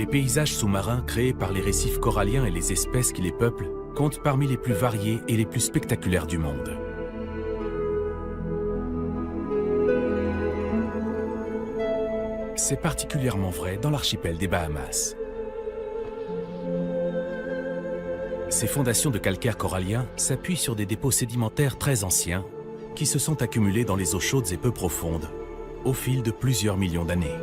Les paysages sous-marins créés par les récifs coralliens et les espèces qui les peuplent comptent parmi les plus variés et les plus spectaculaires du monde. C'est particulièrement vrai dans l'archipel des Bahamas. Ces fondations de calcaire corallien s'appuient sur des dépôts sédimentaires très anciens qui se sont accumulés dans les eaux chaudes et peu profondes au fil de plusieurs millions d'années.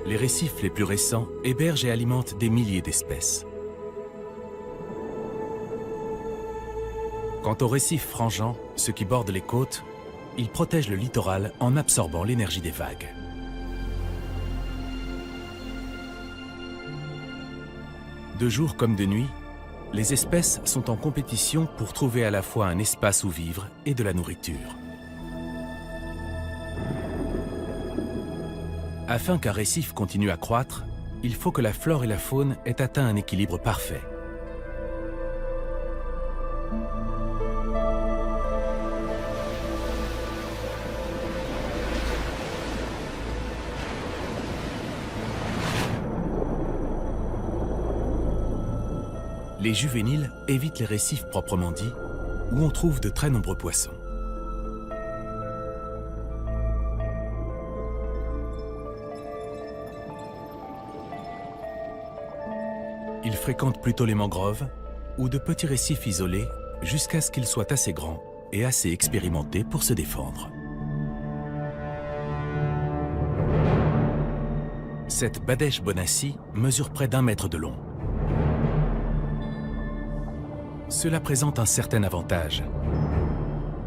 Les récifs les plus récents hébergent et alimentent des milliers d'espèces. Quant aux récifs frangeants, ceux qui bordent les côtes, ils protègent le littoral en absorbant l'énergie des vagues. De jour comme de nuit, les espèces sont en compétition pour trouver à la fois un espace où vivre et de la nourriture. Afin qu'un récif continue à croître, il faut que la flore et la faune aient atteint un équilibre parfait. Les juvéniles évitent les récifs proprement dits, où on trouve de très nombreux poissons. Ils fréquentent plutôt les mangroves ou de petits récifs isolés jusqu'à ce qu'ils soient assez grands et assez expérimentés pour se défendre. Cette Badèche bonassi mesure près d'1 mètre de long. Cela présente un certain avantage.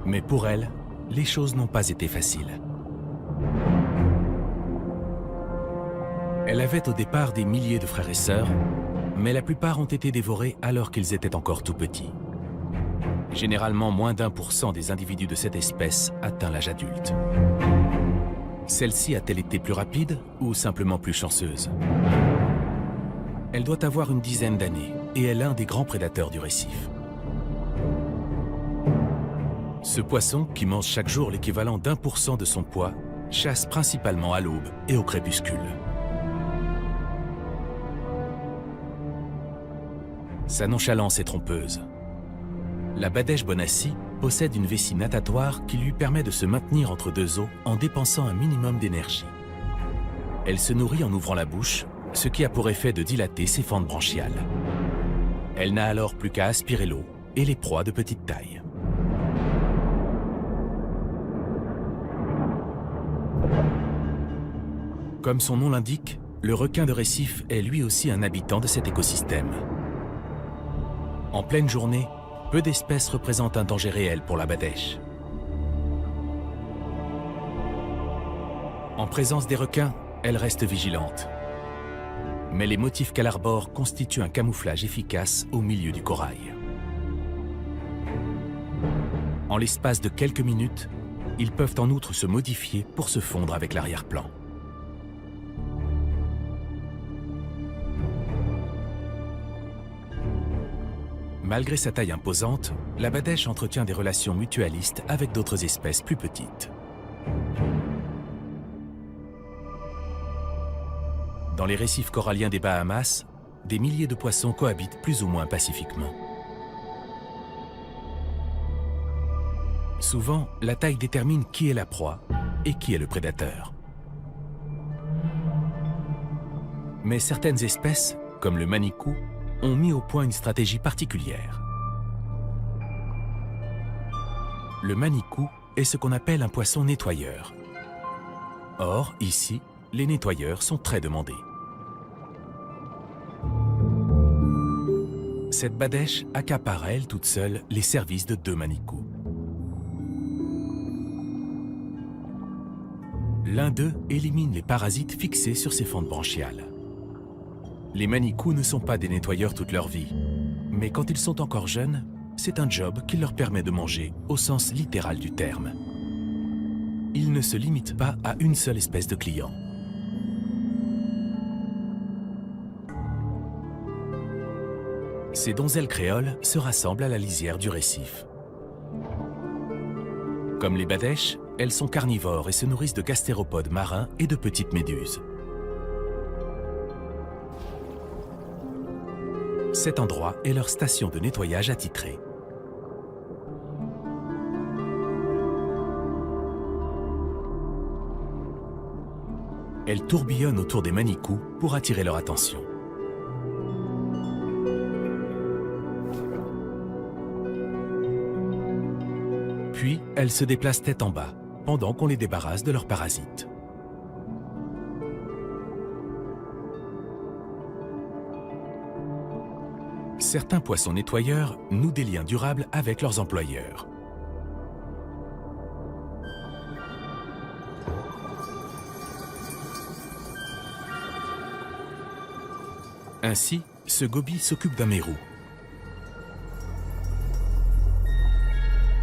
Mais pour elle, les choses n'ont pas été faciles. Elle avait au départ des milliers de frères et sœurs, mais la plupart ont été dévorés alors qu'ils étaient encore tout petits. Généralement, moins d'1% des individus de cette espèce atteint l'âge adulte. Celle-ci a-t-elle été plus rapide ou simplement plus chanceuse? Elle doit avoir une dizaine d'années et est l'un des grands prédateurs du récif. Ce poisson, qui mange chaque jour l'équivalent d'1% de son poids, chasse principalement à l'aube et au crépuscule. Sa nonchalance est trompeuse. La Badèche bonassi possède une vessie natatoire qui lui permet de se maintenir entre deux eaux en dépensant un minimum d'énergie. Elle se nourrit en ouvrant la bouche, ce qui a pour effet de dilater ses fentes branchiales. Elle n'a alors plus qu'à aspirer l'eau et les proies de petite taille. Comme son nom l'indique, le requin de récif est lui aussi un habitant de cet écosystème. En pleine journée, peu d'espèces représentent un danger réel pour la Badèche. En présence des requins, elle reste vigilante. Mais les motifs qu'elle arbore constituent un camouflage efficace au milieu du corail. En l'espace de quelques minutes, ils peuvent en outre se modifier pour se fondre avec l'arrière-plan. Malgré sa taille imposante, la Badèche entretient des relations mutualistes avec d'autres espèces plus petites. Dans les récifs coralliens des Bahamas, des milliers de poissons cohabitent plus ou moins pacifiquement. Souvent, la taille détermine qui est la proie et qui est le prédateur. Mais certaines espèces, comme le manicou, ont mis au point une stratégie particulière. Le manicou est ce qu'on appelle un poisson nettoyeur. Or, ici, les nettoyeurs sont très demandés. Cette Badèche accapare à elle toute seule les services de 2 manicous. L'un d'eux élimine les parasites fixés sur ses fentes branchiales. Les manicous ne sont pas des nettoyeurs toute leur vie, mais quand ils sont encore jeunes, c'est un job qui leur permet de manger au sens littéral du terme. Ils ne se limitent pas à une seule espèce de client. Ces donzelles créoles se rassemblent à la lisière du récif. Comme les Badèches, elles sont carnivores et se nourrissent de gastéropodes marins et de petites méduses. Cet endroit est leur station de nettoyage attitrée. Elles tourbillonnent autour des manicous pour attirer leur attention. Puis, elles se déplacent tête en bas, pendant qu'on les débarrasse de leurs parasites. Certains poissons nettoyeurs nouent des liens durables avec leurs employeurs. Ainsi, ce goby s'occupe d'un mérou.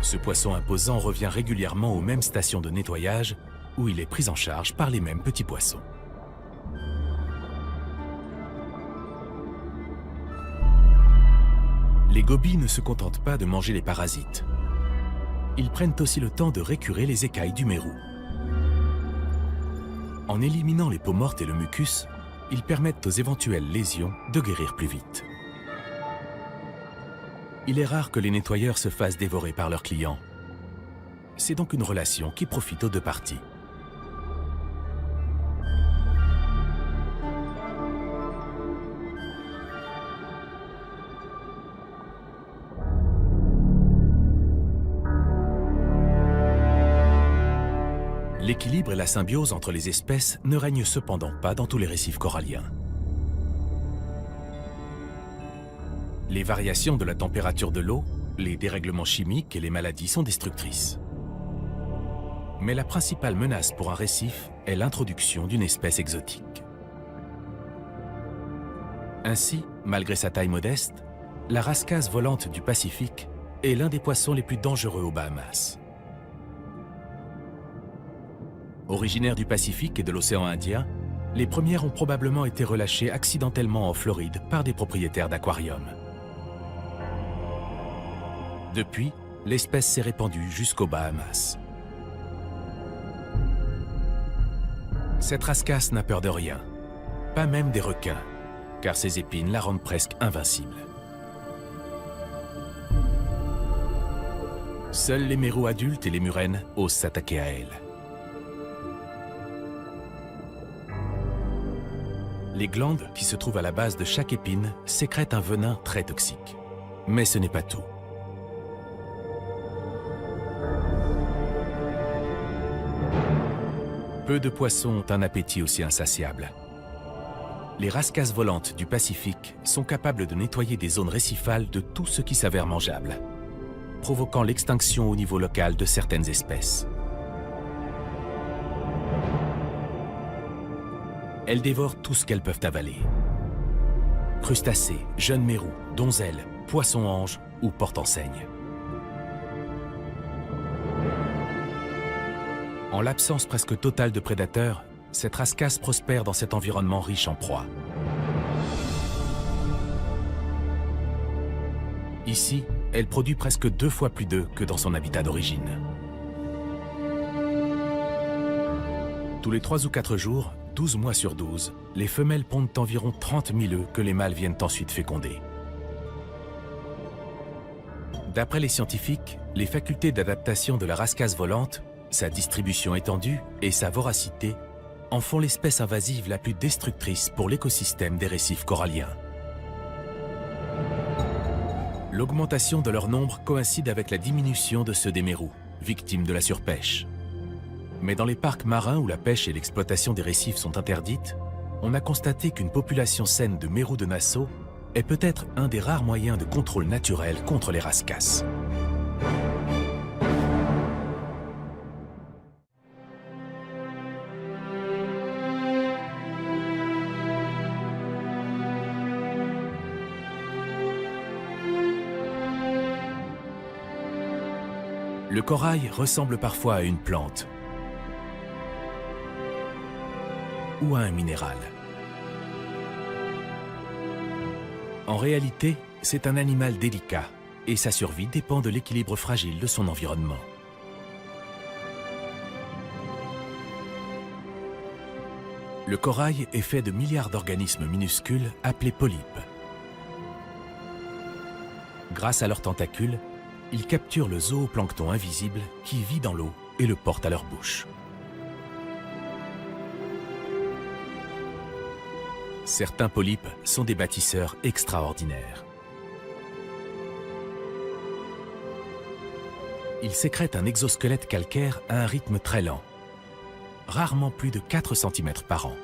Ce poisson imposant revient régulièrement aux mêmes stations de nettoyage où il est pris en charge par les mêmes petits poissons. Les gobies ne se contentent pas de manger les parasites. Ils prennent aussi le temps de récurer les écailles du mérou. En éliminant les peaux mortes et le mucus, ils permettent aux éventuelles lésions de guérir plus vite. Il est rare que les nettoyeurs se fassent dévorer par leurs clients. C'est donc une relation qui profite aux deux parties. L'équilibre et la symbiose entre les espèces ne règnent cependant pas dans tous les récifs coralliens. Les variations de la température de l'eau, les dérèglements chimiques et les maladies sont destructrices. Mais la principale menace pour un récif est l'introduction d'une espèce exotique. Ainsi, malgré sa taille modeste, la rascasse volante du Pacifique est l'un des poissons les plus dangereux aux Bahamas. Originaires du Pacifique et de l'océan Indien, les premières ont probablement été relâchées accidentellement en Floride par des propriétaires d'aquariums. Depuis, l'espèce s'est répandue jusqu'aux Bahamas. Cette rascasse n'a peur de rien, pas même des requins, car ses épines la rendent presque invincible. Seuls les mérous adultes et les murènes osent s'attaquer à elle. Les glandes qui se trouvent à la base de chaque épine sécrètent un venin très toxique. Mais ce n'est pas tout. Peu de poissons ont un appétit aussi insatiable. Les rascasses volantes du Pacifique sont capables de nettoyer des zones récifales de tout ce qui s'avère mangeable, provoquant l'extinction au niveau local de certaines espèces. Elles dévorent tout ce qu'elles peuvent avaler. Crustacés, jeunes mérous, donzelles, poissons-anges ou porte-enseignes. En l'absence presque totale de prédateurs, cette rascasse prospère dans cet environnement riche en proies. Ici, elle produit presque 2 fois plus d'œufs que dans son habitat d'origine. Tous les 3 ou 4 jours, 12 mois sur 12, les femelles pondent environ 30 000 œufs que les mâles viennent ensuite féconder. D'après les scientifiques, les facultés d'adaptation de la rascasse volante, sa distribution étendue et sa voracité en font l'espèce invasive la plus destructrice pour l'écosystème des récifs coralliens. L'augmentation de leur nombre coïncide avec la diminution de ceux des mérous, victimes de la surpêche. Mais dans les parcs marins où la pêche et l'exploitation des récifs sont interdites, on a constaté qu'une population saine de mérous de Nassau est peut-être un des rares moyens de contrôle naturel contre les rascasses. Le corail ressemble parfois à une plante ou à un minéral. En réalité, c'est un animal délicat et sa survie dépend de l'équilibre fragile de son environnement. Le corail est fait de milliards d'organismes minuscules appelés polypes. Grâce à leurs tentacules, ils capturent le zooplancton invisible qui vit dans l'eau et le portent à leur bouche. Certains polypes sont des bâtisseurs extraordinaires. Ils sécrètent un exosquelette calcaire à un rythme très lent, rarement plus de 4 cm par an.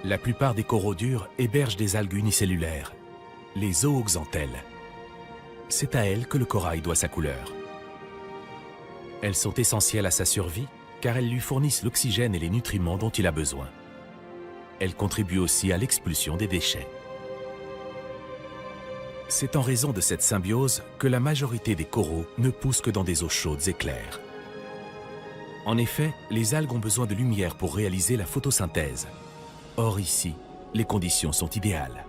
La plupart des coraux durs hébergent des algues unicellulaires, les zooxanthelles. C'est à elles que le corail doit sa couleur. Elles sont essentielles à sa survie car elles lui fournissent l'oxygène et les nutriments dont il a besoin. Elles contribuent aussi à l'expulsion des déchets. C'est en raison de cette symbiose que la majorité des coraux ne poussent que dans des eaux chaudes et claires. En effet, les algues ont besoin de lumière pour réaliser la photosynthèse. Or ici, les conditions sont idéales.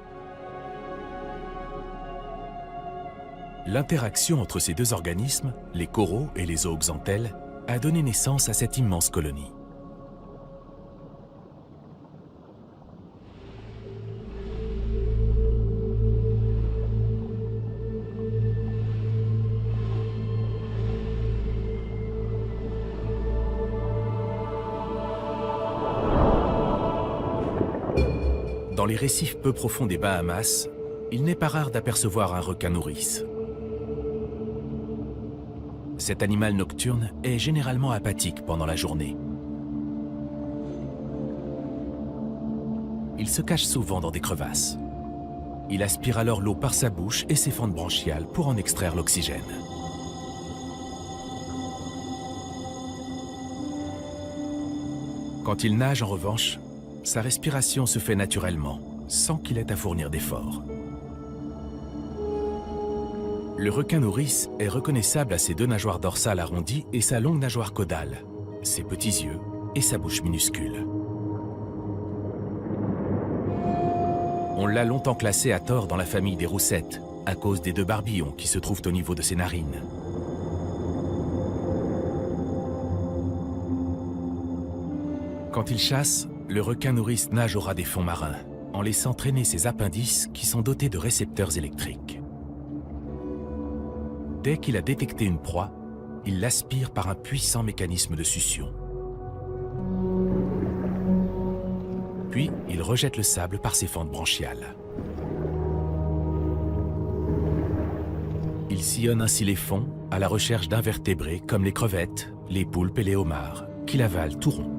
L'interaction entre ces deux organismes, les coraux et les zooxanthelles, a donné naissance à cette immense colonie. Dans les récifs peu profonds des Bahamas, il n'est pas rare d'apercevoir un requin nourrice. Cet animal nocturne est généralement apathique pendant la journée. Il se cache souvent dans des crevasses. Il aspire alors l'eau par sa bouche et ses fentes branchiales pour en extraire l'oxygène. Quand il nage en revanche, sa respiration se fait naturellement, sans qu'il ait à fournir d'efforts. Le requin nourrice est reconnaissable à ses deux nageoires dorsales arrondies et sa longue nageoire caudale, ses petits yeux et sa bouche minuscule. On l'a longtemps classé à tort dans la famille des roussettes, à cause des deux barbillons qui se trouvent au niveau de ses narines. Quand il chasse, le requin nourrice nage au ras des fonds marins, en laissant traîner ses appendices qui sont dotés de récepteurs électriques. Dès qu'il a détecté une proie, il l'aspire par un puissant mécanisme de succion. Puis, il rejette le sable par ses fentes branchiales. Il sillonne ainsi les fonds à la recherche d'invertébrés comme les crevettes, les poulpes et les homards, qu'il avale tout rond.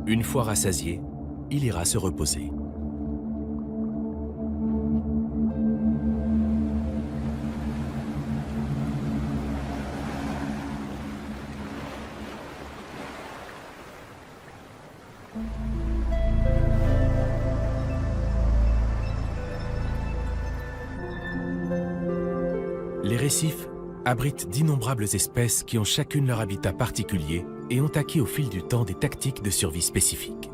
Une fois rassasié, il ira se reposer. Les récifs abritent d'innombrables espèces qui ont chacune leur habitat particulier et ont acquis au fil du temps des tactiques de survie spécifiques.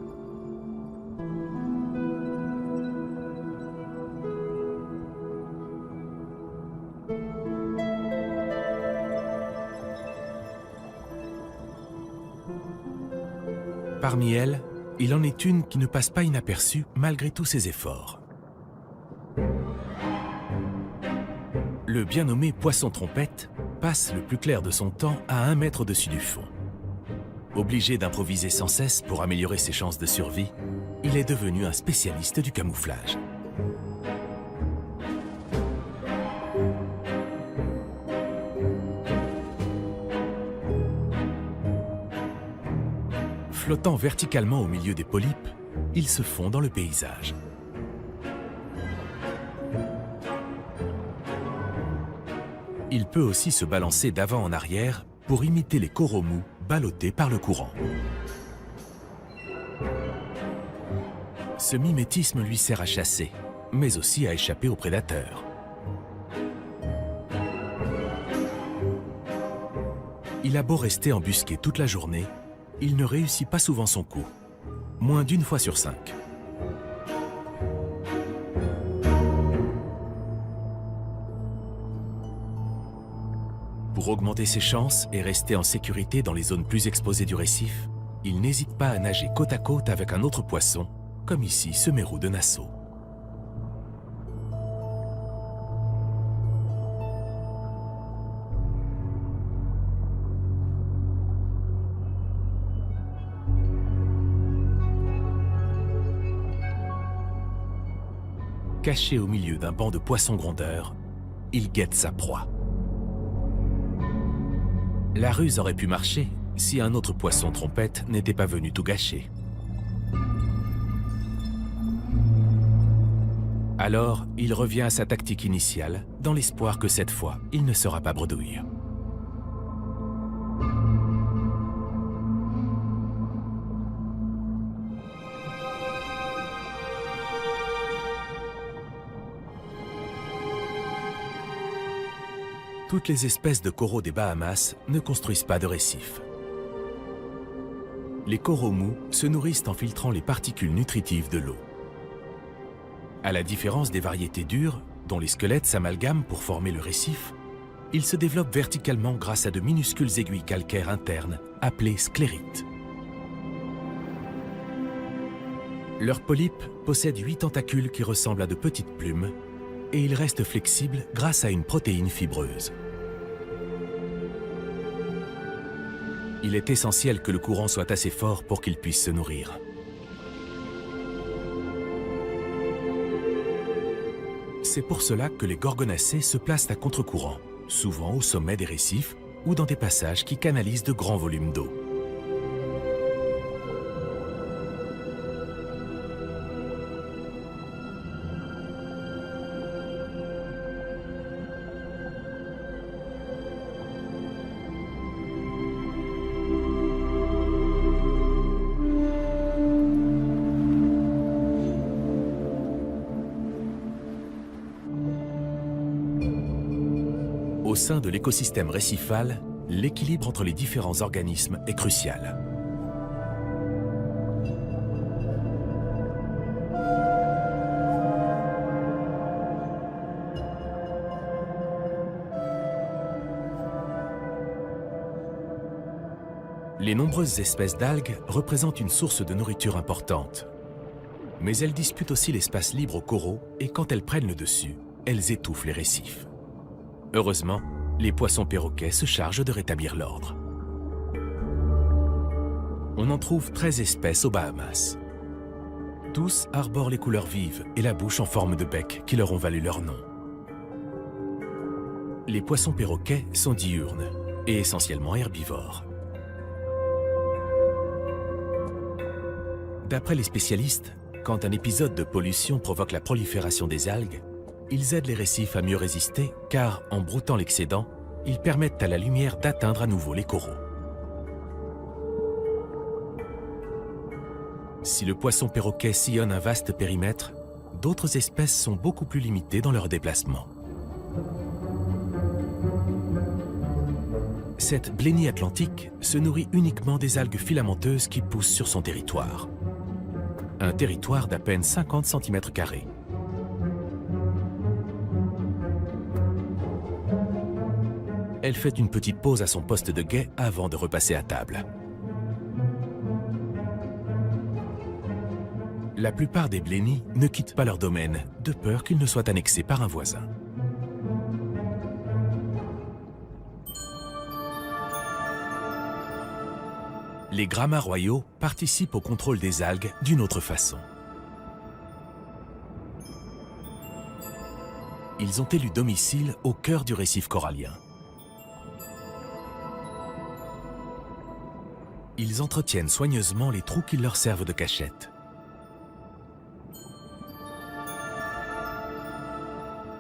Parmi elles, il en est une qui ne passe pas inaperçue malgré tous ses efforts. Le bien nommé poisson-trompette passe le plus clair de son temps à 1 mètre au-dessus du fond. Obligé d'improviser sans cesse pour améliorer ses chances de survie, il est devenu un spécialiste du camouflage. Flottant verticalement au milieu des polypes, il se fond dans le paysage. Il peut aussi se balancer d'avant en arrière pour imiter les coraux mous ballottés par le courant. Ce mimétisme lui sert à chasser, mais aussi à échapper aux prédateurs. Il a beau rester embusqué toute la journée, il ne réussit pas souvent son coup, moins d'1 fois sur 5. Pour augmenter ses chances et rester en sécurité dans les zones plus exposées du récif, il n'hésite pas à nager côte à côte avec un autre poisson, comme ici ce mérou de Nassau. Caché au milieu d'un banc de poissons grondeurs, il guette sa proie. La ruse aurait pu marcher si un autre poisson trompette n'était pas venu tout gâcher. Alors, il revient à sa tactique initiale, dans l'espoir que cette fois, il ne sera pas bredouille. Toutes les espèces de coraux des Bahamas ne construisent pas de récifs. Les coraux mous se nourrissent en filtrant les particules nutritives de l'eau. À la différence des variétés dures, dont les squelettes s'amalgament pour former le récif, ils se développent verticalement grâce à de minuscules aiguilles calcaires internes, appelées sclérites. Leurs polypes possèdent 8 tentacules qui ressemblent à de petites plumes, et ils restent flexibles grâce à une protéine fibreuse. Il est essentiel que le courant soit assez fort pour qu'ils puissent se nourrir. C'est pour cela que les gorgonacées se placent à contre-courant, souvent au sommet des récifs ou dans des passages qui canalisent de grands volumes d'eau. Au sein de l'écosystème récifal, l'équilibre entre les différents organismes est crucial. Les nombreuses espèces d'algues représentent une source de nourriture importante. Mais elles disputent aussi l'espace libre aux coraux et quand elles prennent le dessus, elles étouffent les récifs. Heureusement, les poissons perroquets se chargent de rétablir l'ordre. On en trouve 13 espèces aux Bahamas. Tous arborent les couleurs vives et la bouche en forme de bec qui leur ont valu leur nom. Les poissons perroquets sont diurnes et essentiellement herbivores. D'après les spécialistes, quand un épisode de pollution provoque la prolifération des algues, ils aident les récifs à mieux résister car, en broutant l'excédent, ils permettent à la lumière d'atteindre à nouveau les coraux. Si le poisson perroquet sillonne un vaste périmètre, d'autres espèces sont beaucoup plus limitées dans leur déplacement. Cette blénie atlantique se nourrit uniquement des algues filamenteuses qui poussent sur son territoire. Un territoire d'à peine 50 cm². Elle fait une petite pause à son poste de guet avant de repasser à table. La plupart des blénies ne quittent pas leur domaine, de peur qu'ils ne soient annexés par un voisin. Les grammas royaux participent au contrôle des algues d'une autre façon. Ils ont élu domicile au cœur du récif corallien. Ils entretiennent soigneusement les trous qui leur servent de cachette.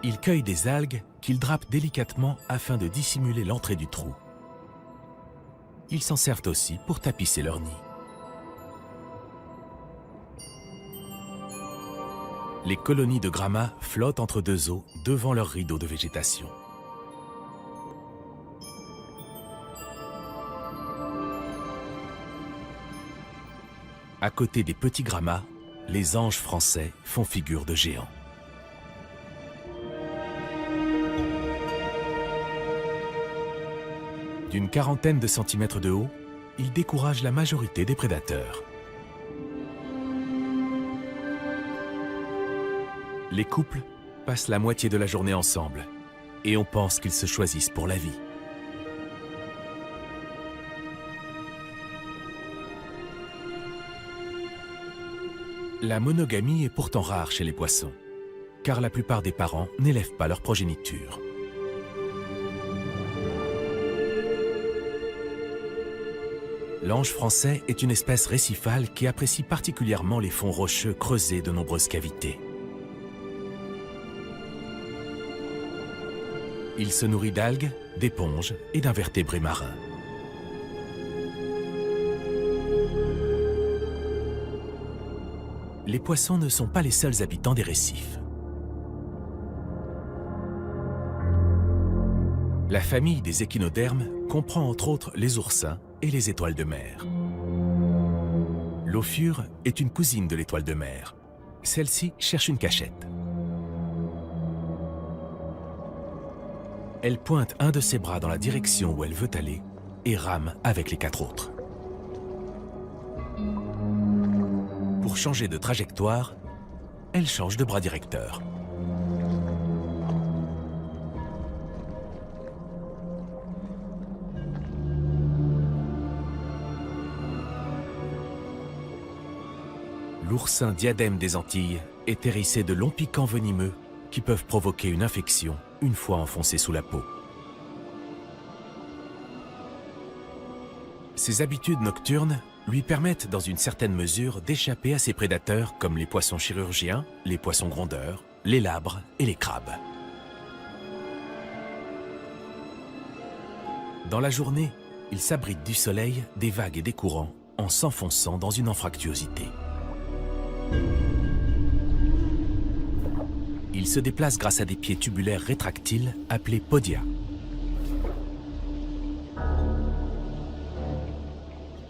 Ils cueillent des algues qu'ils drapent délicatement afin de dissimuler l'entrée du trou. Ils s'en servent aussi pour tapisser leur nid. Les colonies de grammas flottent entre deux eaux devant leur rideau de végétation. À côté des petits grammas, les anges français font figure de géants. D'une quarantaine de centimètres de haut, il décourage la majorité des prédateurs. Les couples passent la moitié de la journée ensemble et on pense qu'ils se choisissent pour la vie. La monogamie est pourtant rare chez les poissons, car la plupart des parents n'élèvent pas leur progéniture. L'ange français est une espèce récifale qui apprécie particulièrement les fonds rocheux creusés de nombreuses cavités. Il se nourrit d'algues, d'éponges et d'invertébrés marins. Les poissons ne sont pas les seuls habitants des récifs. La famille des échinodermes comprend entre autres les oursins et les étoiles de mer. L'ophure est une cousine de l'étoile de mer. Celle-ci cherche une cachette. Elle pointe un de ses bras dans la direction où elle veut aller et rame avec les 4 autres. Pour changer de trajectoire, elle change de bras directeur. L'oursin diadème des Antilles est hérissé de longs piquants venimeux qui peuvent provoquer une infection une fois enfoncés sous la peau. Ses habitudes nocturnes lui permettent dans une certaine mesure d'échapper à ses prédateurs comme les poissons chirurgiens, les poissons grondeurs, les labres et les crabes. Dans la journée, il s'abrite du soleil, des vagues et des courants en s'enfonçant dans une anfractuosité. Il se déplace grâce à des pieds tubulaires rétractiles appelés podia.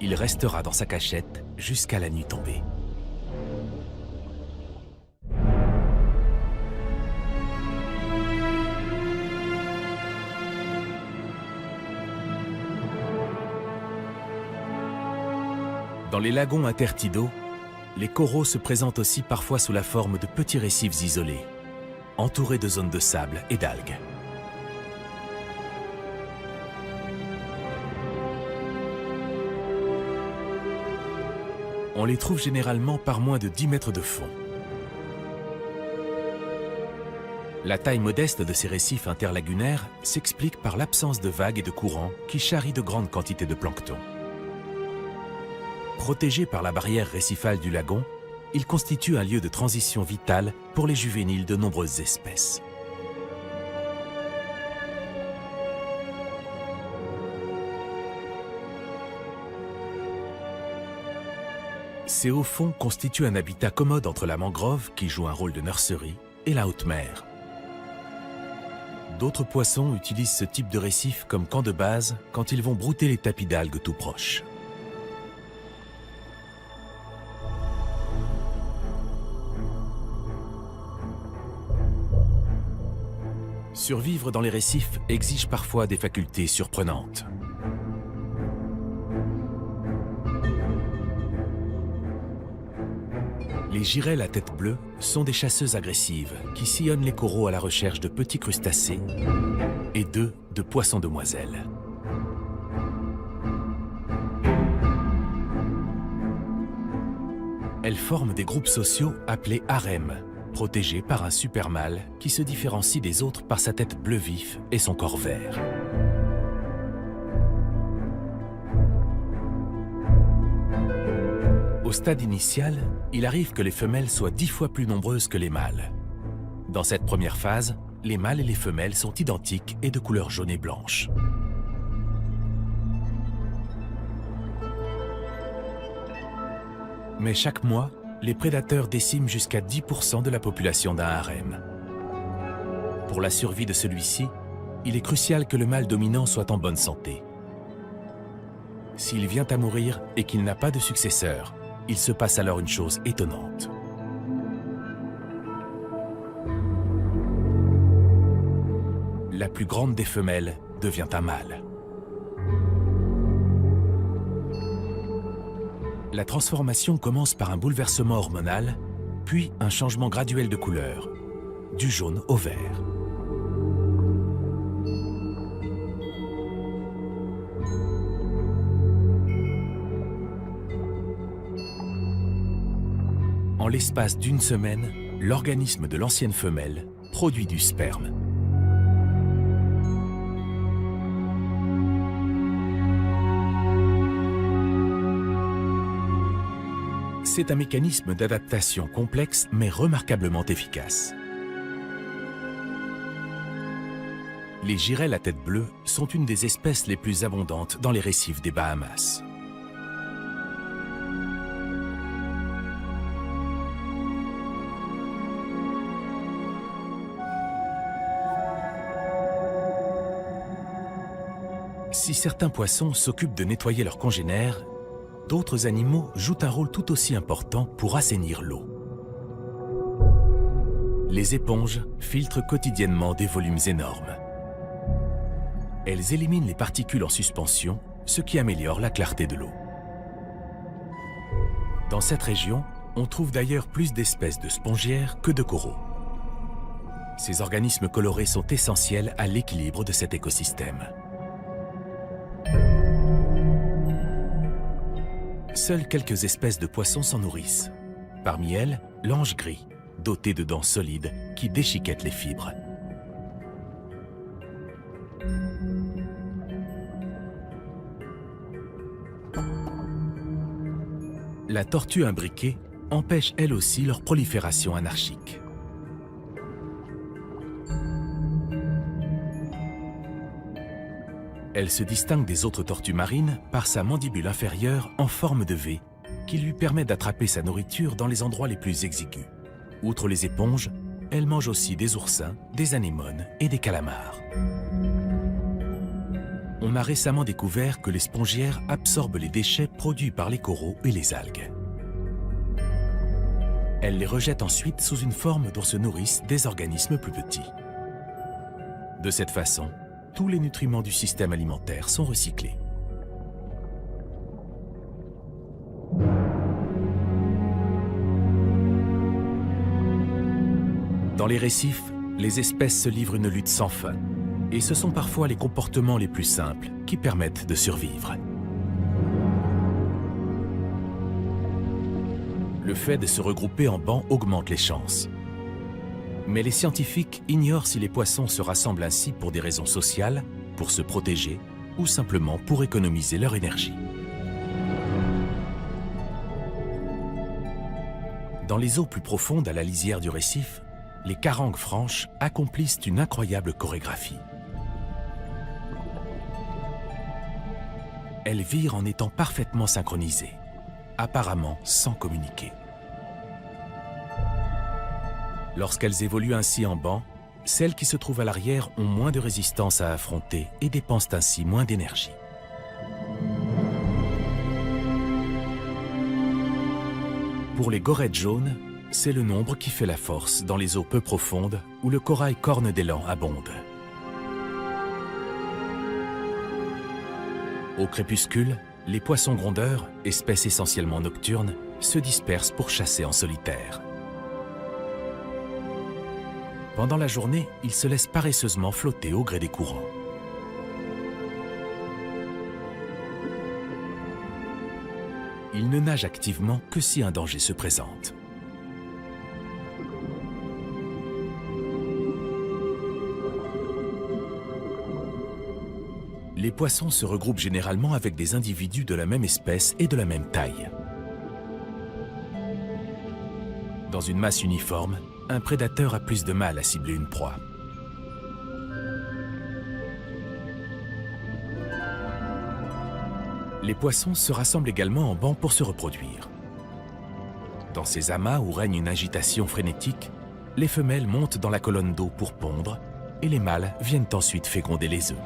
Il restera dans sa cachette jusqu'à la nuit tombée. Dans les lagons intertidaux, les coraux se présentent aussi parfois sous la forme de petits récifs isolés, entourés de zones de sable et d'algues. On les trouve généralement par moins de 10 mètres de fond. La taille modeste de ces récifs interlagunaires s'explique par l'absence de vagues et de courants qui charrient de grandes quantités de plancton. Protégés par la barrière récifale du lagon, ils constituent un lieu de transition vital pour les juvéniles de nombreuses espèces. Ces hauts fonds constituent un habitat commode entre la mangrove, qui joue un rôle de nurserie, et la haute mer. D'autres poissons utilisent ce type de récif comme camp de base quand ils vont brouter les tapis d'algues tout proches. Survivre dans les récifs exige parfois des facultés surprenantes. Les girelles à tête bleue sont des chasseuses agressives qui sillonnent les coraux à la recherche de petits crustacés et d'œufs de poissons demoiselles. Elles forment des groupes sociaux appelés harems, protégés par un super mâle qui se différencie des autres par sa tête bleu vif et son corps vert. Au stade initial, il arrive que les femelles soient 10 fois plus nombreuses que les mâles. Dans cette première phase, les mâles et les femelles sont identiques et de couleur jaune et blanche. Mais chaque mois, les prédateurs déciment jusqu'à 10% de la population d'un harem. Pour la survie de celui-ci, il est crucial que le mâle dominant soit en bonne santé. S'il vient à mourir et qu'il n'a pas de successeur, il se passe alors une chose étonnante. La plus grande des femelles devient un mâle. La transformation commence par un bouleversement hormonal, puis un changement graduel de couleur, du jaune au vert. En l'espace d'une semaine, l'organisme de l'ancienne femelle produit du sperme. C'est un mécanisme d'adaptation complexe mais remarquablement efficace. Les girelles à tête bleue sont une des espèces les plus abondantes dans les récifs des Bahamas. Si certains poissons s'occupent de nettoyer leurs congénères, d'autres animaux jouent un rôle tout aussi important pour assainir l'eau. Les éponges filtrent quotidiennement des volumes énormes. Elles éliminent les particules en suspension, ce qui améliore la clarté de l'eau. Dans cette région, on trouve d'ailleurs plus d'espèces de spongiaires que de coraux. Ces organismes colorés sont essentiels à l'équilibre de cet écosystème. Seules quelques espèces de poissons s'en nourrissent. Parmi elles, l'ange gris, doté de dents solides qui déchiquettent les fibres. La tortue imbriquée empêche elle aussi leur prolifération anarchique. Elle se distingue des autres tortues marines par sa mandibule inférieure en forme de V, qui lui permet d'attraper sa nourriture dans les endroits les plus exigus. Outre les éponges, elle mange aussi des oursins, des anémones et des calamars. On a récemment découvert que les spongiaires absorbent les déchets produits par les coraux et les algues. Elles les rejettent ensuite sous une forme dont se nourrissent des organismes plus petits. De cette façon, tous les nutriments du système alimentaire sont recyclés. Dans les récifs, les espèces se livrent une lutte sans fin. Et ce sont parfois les comportements les plus simples qui permettent de survivre. Le fait de se regrouper en bancs augmente les chances. Mais les scientifiques ignorent si les poissons se rassemblent ainsi pour des raisons sociales, pour se protéger ou simplement pour économiser leur énergie. Dans les eaux plus profondes à la lisière du récif, les carangues franches accomplissent une incroyable chorégraphie. Elles virent en étant parfaitement synchronisées, apparemment sans communiquer. Lorsqu'elles évoluent ainsi en banc, celles qui se trouvent à l'arrière ont moins de résistance à affronter et dépensent ainsi moins d'énergie. Pour les gorettes jaunes, c'est le nombre qui fait la force dans les eaux peu profondes où le corail corne d'élan abonde. Au crépuscule, les poissons grondeurs, espèces essentiellement nocturnes, se dispersent pour chasser en solitaire. Pendant la journée, ils se laissent paresseusement flotter au gré des courants. Ils ne nagent activement que si un danger se présente. Les poissons se regroupent généralement avec des individus de la même espèce et de la même taille. Dans une masse uniforme, un prédateur a plus de mal à cibler une proie. Les poissons se rassemblent également en bancs pour se reproduire. Dans ces amas où règne une agitation frénétique, les femelles montent dans la colonne d'eau pour pondre et les mâles viennent ensuite féconder les œufs.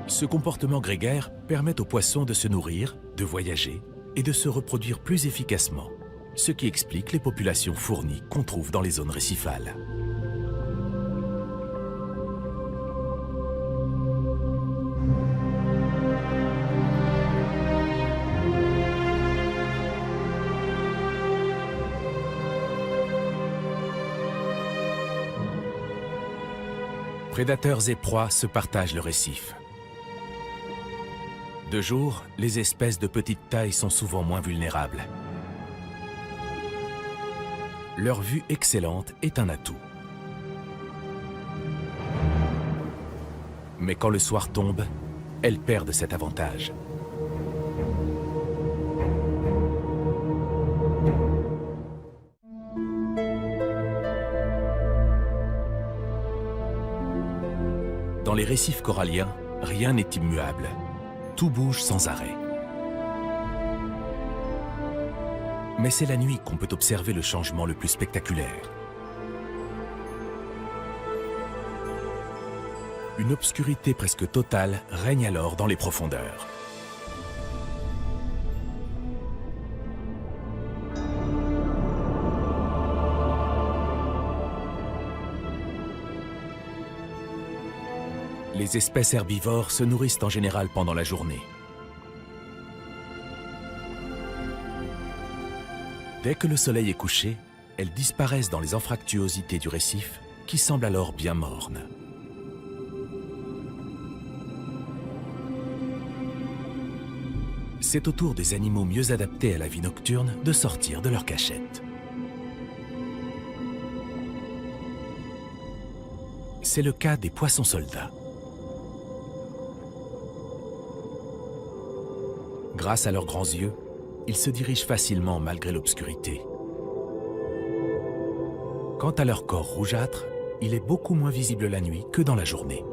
Ce comportement grégaire permet aux poissons de se nourrir, de voyager et de se reproduire plus efficacement, ce qui explique les populations fournies qu'on trouve dans les zones récifales. Prédateurs et proies se partagent le récif. De jour, les espèces de petite taille sont souvent moins vulnérables. Leur vue excellente est un atout. Mais quand le soir tombe, elles perdent cet avantage. Dans les récifs coralliens, rien n'est immuable. Tout bouge sans arrêt. Mais c'est la nuit qu'on peut observer le changement le plus spectaculaire. Une obscurité presque totale règne alors dans les profondeurs. Les espèces herbivores se nourrissent en général pendant la journée. Dès que le soleil est couché, elles disparaissent dans les anfractuosités du récif, qui semble alors bien morne. C'est au tour des animaux mieux adaptés à la vie nocturne de sortir de leur cachette. C'est le cas des poissons-soldats. Grâce à leurs grands yeux, ils se dirigent facilement malgré l'obscurité. Quant à leur corps rougeâtre, il est beaucoup moins visible la nuit que dans la journée.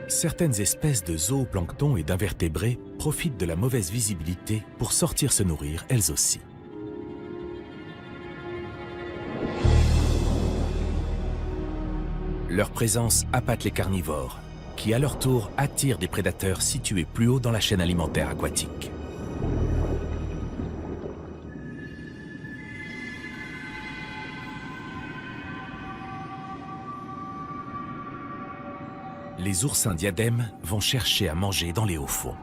Certaines espèces de zooplancton et d'invertébrés profitent de la mauvaise visibilité pour sortir se nourrir elles aussi. Leur présence appâte les carnivores, qui à leur tour attirent des prédateurs situés plus haut dans la chaîne alimentaire aquatique. Les oursins diadèmes vont chercher à manger dans les hauts fonds.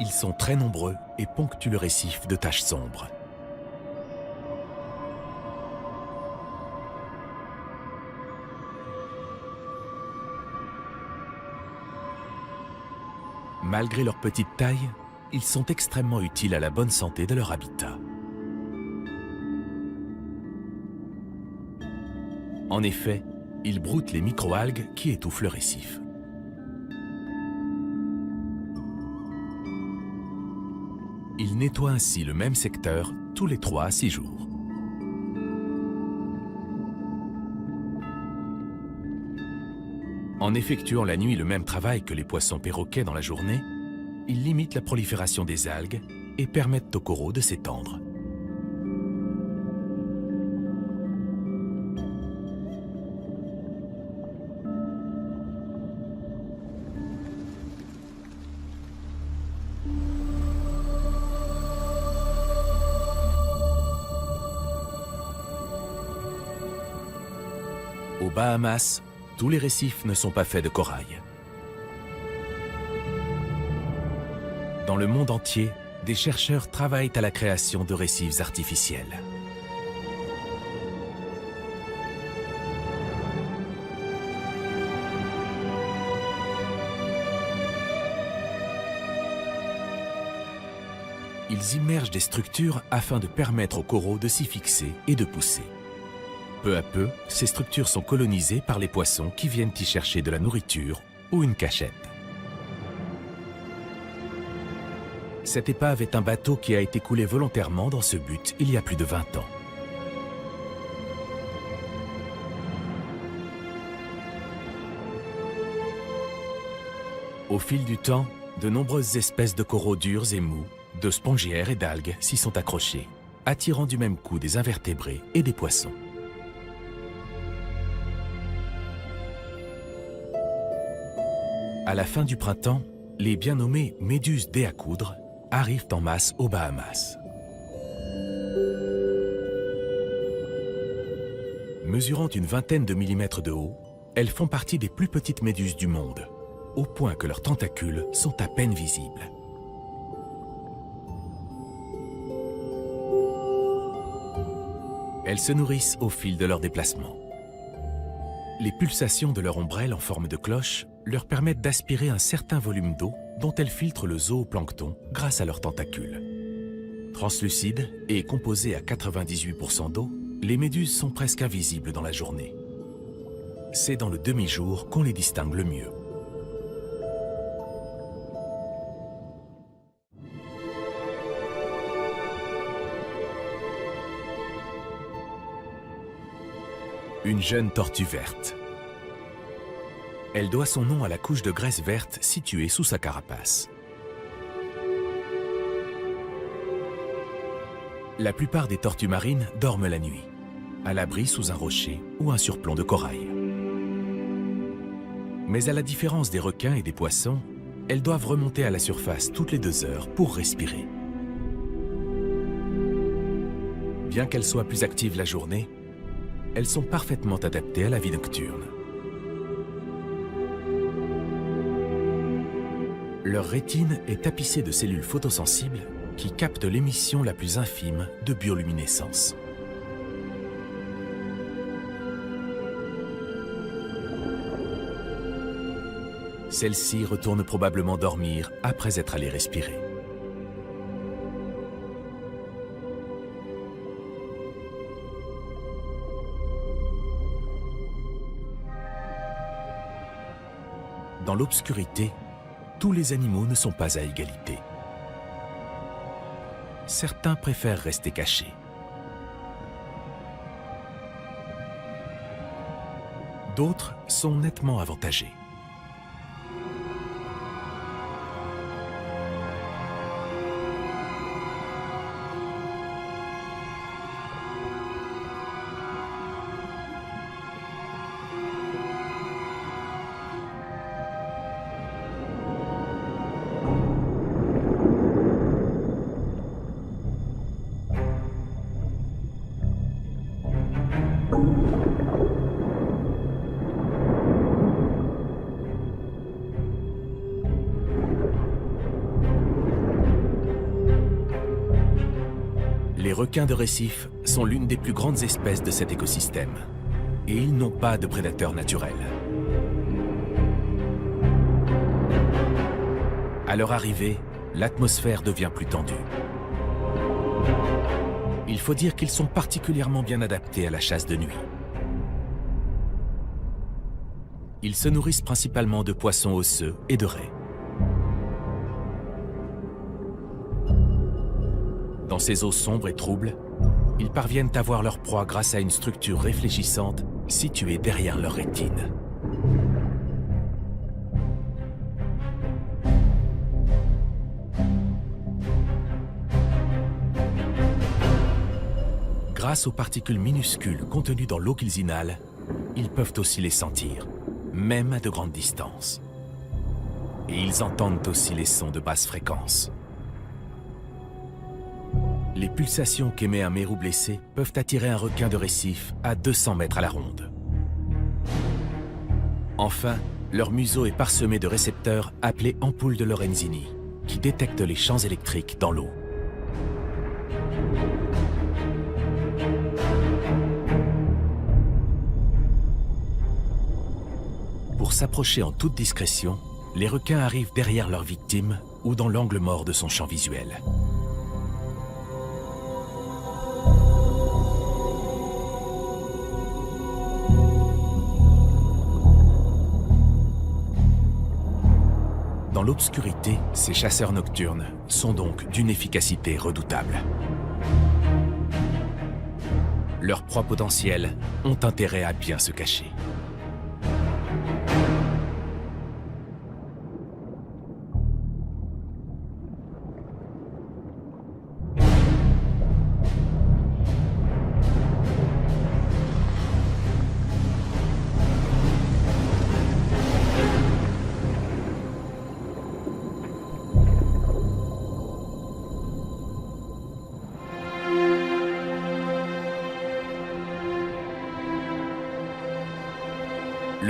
Ils sont très nombreux et ponctuent le récif de taches sombres. Malgré leur petite taille, ils sont extrêmement utiles à la bonne santé de leur habitat. En effet, ils broutent les microalgues qui étouffent le récif. Ils nettoient ainsi le même secteur tous les 3 à 6 jours. En effectuant la nuit le même travail que les poissons perroquets dans la journée, ils limitent la prolifération des algues et permettent aux coraux de s'étendre. Aux Bahamas, tous les récifs ne sont pas faits de corail. Dans le monde entier, des chercheurs travaillent à la création de récifs artificiels. Ils immergent des structures afin de permettre aux coraux de s'y fixer et de pousser. Peu à peu, ces structures sont colonisées par les poissons qui viennent y chercher de la nourriture ou une cachette. Cette épave est un bateau qui a été coulé volontairement dans ce but il y a plus de 20 ans. Au fil du temps, de nombreuses espèces de coraux durs et mous, de spongiaires et d'algues s'y sont accrochées, attirant du même coup des invertébrés et des poissons. À la fin du printemps, les bien nommées méduses dés à coudre arrivent en masse aux Bahamas. Mesurant une vingtaine de millimètres de haut, Elles font partie des plus petites méduses du monde, au point que leurs tentacules sont à peine visibles. Elles se nourrissent au fil de leur déplacement. Les pulsations de leur ombrelle en forme de cloche leur permettent d'aspirer un certain volume d'eau dont elles filtrent le zooplancton grâce à leurs tentacules. Translucides et composées à 98% d'eau, les méduses sont presque invisibles dans la journée. C'est dans le demi-jour qu'on les distingue le mieux. Une jeune tortue verte. Elle doit son nom à la couche de graisse verte située sous sa carapace. La plupart des tortues marines dorment la nuit, à l'abri sous un rocher ou un surplomb de corail. Mais à la différence des requins et des poissons, elles doivent remonter à la surface toutes les 2 heures pour respirer. Bien qu'elles soient plus actives la journée, elles sont parfaitement adaptées à la vie nocturne. Leur rétine est tapissée de cellules photosensibles qui captent l'émission la plus infime de bioluminescence. Celles-ci retournent probablement dormir après être allées respirer. Dans l'obscurité, tous les animaux ne sont pas à égalité. Certains préfèrent rester cachés. D'autres sont nettement avantagés. Les requins de récif sont l'une des plus grandes espèces de cet écosystème et ils n'ont pas de prédateurs naturels. À leur arrivée, l'atmosphère devient plus tendue. Il faut dire qu'ils sont particulièrement bien adaptés à la chasse de nuit. Ils se nourrissent principalement de poissons osseux et de raies. Dans ces eaux sombres et troubles, ils parviennent à voir leur proie grâce à une structure réfléchissante située derrière leur rétine. Grâce aux particules minuscules contenues dans l'eau qu'ils inhalent, ils peuvent aussi les sentir, même à de grandes distances. Et ils entendent aussi les sons de basse fréquence. Les pulsations qu'émet un mérou blessé peuvent attirer un requin de récif à 200 mètres à la ronde. Enfin, leur museau est parsemé de récepteurs appelés ampoules de Lorenzini, qui détectent les champs électriques dans l'eau. Pour s'approcher en toute discrétion, les requins arrivent derrière leur victime ou dans l'angle mort de son champ visuel. Dans l'obscurité, ces chasseurs nocturnes sont donc d'une efficacité redoutable. Leurs proies potentielles ont intérêt à bien se cacher.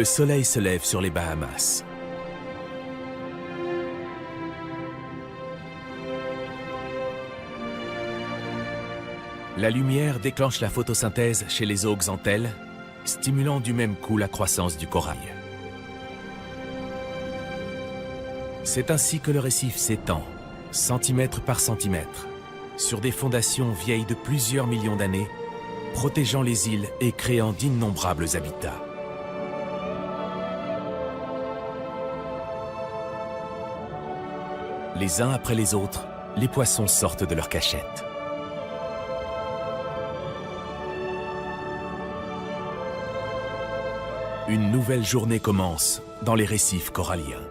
Le soleil se lève sur les Bahamas. La lumière déclenche la photosynthèse chez les zooxanthelles, stimulant du même coup la croissance du corail. C'est ainsi que le récif s'étend, centimètre par centimètre, sur des fondations vieilles de plusieurs millions d'années, protégeant les îles et créant d'innombrables habitats. Les uns après les autres, les poissons sortent de leur cachette. Une nouvelle journée commence dans les récifs coralliens.